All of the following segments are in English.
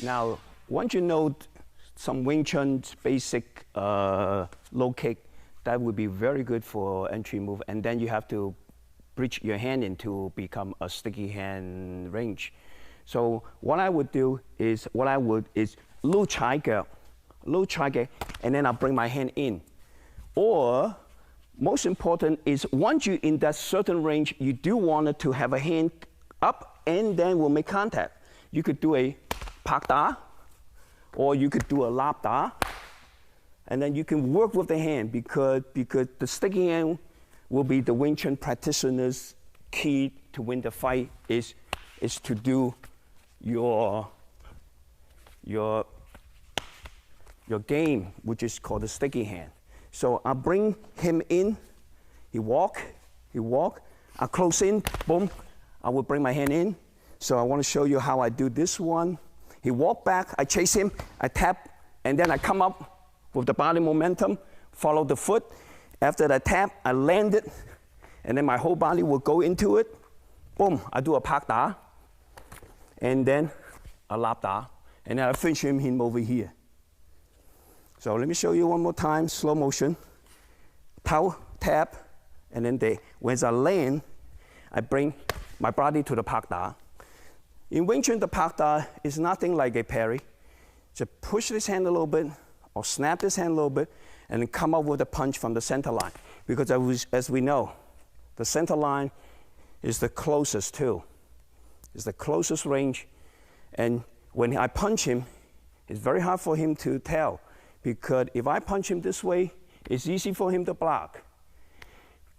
Now, once you know some Wing Chun's basic low kick, that would be very good for entry move. And then you have to bridge your hand in to become a sticky hand range. So what I would do is, low trigger, and then I'll bring my hand in. Or, most important is once you're in that certain range, you do want it to have a hand up and then we'll make contact. You could do a pak da, or you could do a lap da, and then you can work with the hand because the sticky hand will be the Wing Chun practitioner's key to win the fight is to do your game, which is called the sticky hand. So I bring him in, he walk, I close in, boom, I will bring my hand in. So I want to show you how I do this one. He walk back, I chase him, I tap, and then I come up with the body momentum, follow the foot. After I tap, I land it, and then my whole body will go into it. Boom, I do a pak da, and then a lap da, and then I finish him over here. So let me show you one more time, slow motion. Pow, tap, and then once I land, I bring my body to the pak da. In Wing Chun, the pak da is nothing like a parry. Just push this hand a little bit, or snap this hand a little bit, and then come up with a punch from the center line. Because as we know, the center line is the closest too. It's the closest range. And when I punch him, it's very hard for him to tell. Because if I punch him this way, it's easy for him to block.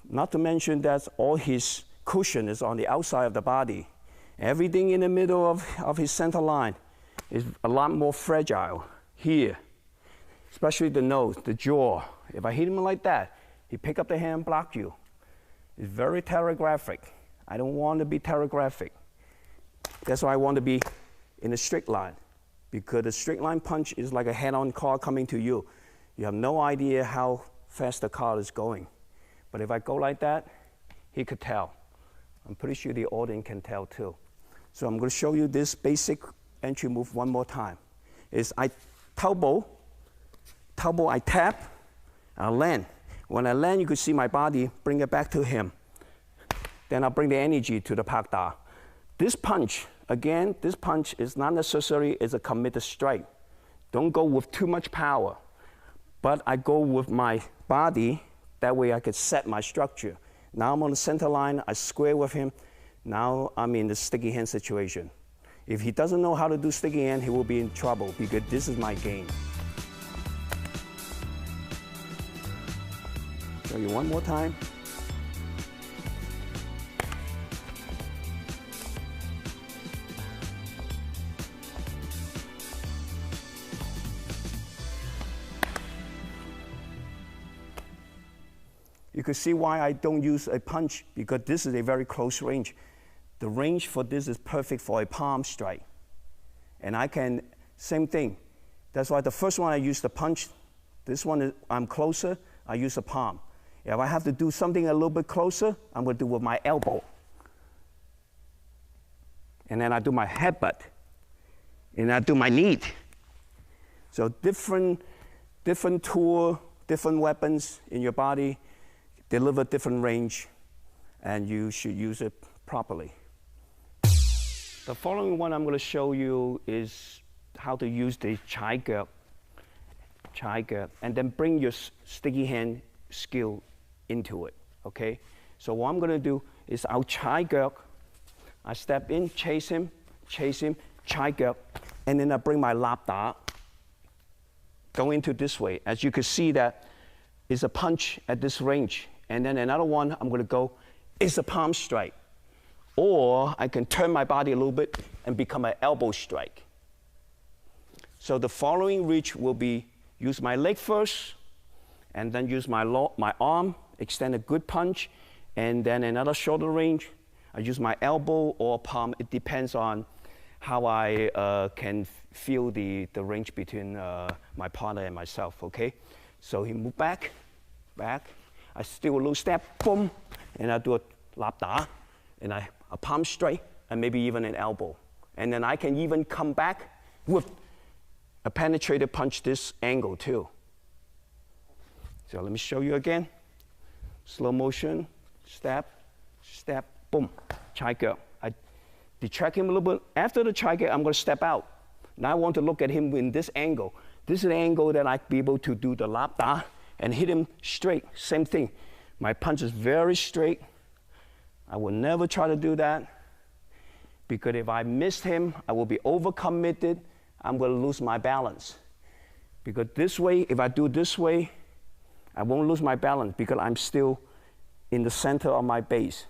Not to mention that all his cushion is on the outside of the body. Everything in the middle of his center line is a lot more fragile here, especially the nose, the jaw. If I hit him like that, he pick up the hand and block you. It's very telegraphic. I don't want to be telegraphic. That's why I want to be in a straight line, because the straight line punch is like a head-on car coming to you. You have no idea how fast the car is going. But if I go like that, he could tell. I'm pretty sure the audience can tell too. So I'm going to show you this basic entry move one more time. I elbow, I tap, I land. When I land, you can see my body, bring it back to him. Then I'll bring the energy to the pak da. This punch, again, this punch is not necessary as a committed strike. Don't go with too much power. But I go with my body, that way I could set my structure. Now I'm on the center line, I square with him. Now I'm in the sticky hand situation. If he doesn't know how to do sticky hand, he will be in trouble because this is my game. Show you one more time. You can see why I don't use a punch, because this is a very close range. The range for this is perfect for a palm strike. And I can, same thing. That's why the first one I use the punch. This one, I'm closer, I use a palm. If I have to do something a little bit closer, I'm going to do with my elbow. And then I do my headbutt. And I do my knee. So different tool, different weapons in your body, deliver different range, and you should use it properly. The following one I'm going to show you is how to use the chai gap, and then bring your sticky hand skill into it, okay? So what I'm going to do is I'll chai gap, I step in, chase him, chai gap, and then I bring my lap da, go into this way. As you can see that is a punch at this range. And then another one I'm going to go is a palm strike. Or I can turn my body a little bit and become an elbow strike. So the following reach will be use my leg first, and then use my arm, extend a good punch, and then another shorter range. I use my elbow or palm. It depends on how I can feel the range between my partner and myself, okay? So he move back. I still a little step, boom, and I do a lap da, and a palm strike, and maybe even an elbow. And then I can even come back with a penetrative punch this angle too. So let me show you again. Slow motion, step, step, boom, Chai Kyo. I detract him a little bit. After the Chai Kyo, I'm gonna step out. Now I want to look at him in this angle. This is the angle that I be able to do the lap da and hit him straight. Same thing. My punch is very straight. I will never try to do that because if I miss him, I will be overcommitted. I'm going to lose my balance. Because this way, if I do this way, I won't lose my balance because I'm still in the center of my base.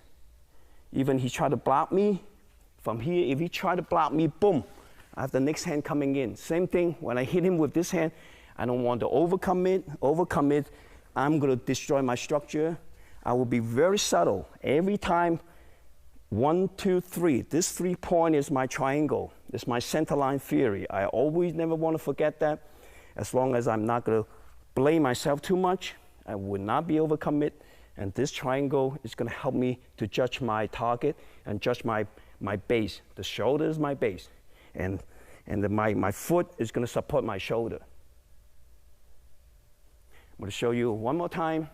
Even he try to block me from here, if he try to block me, boom, I have the next hand coming in. Same thing, when I hit him with this hand, I don't want to overcommit. I'm going to destroy my structure. I will be very subtle. Every time, 1, 2, 3. This 3 point is my triangle. It's my center line theory. I always never want to forget that. As long as I'm not going to blame myself too much, I will not be overcommit. And this triangle is going to help me to judge my target and judge my base. The shoulder is my base. And my foot is going to support my shoulder. I'm going to show you one more time.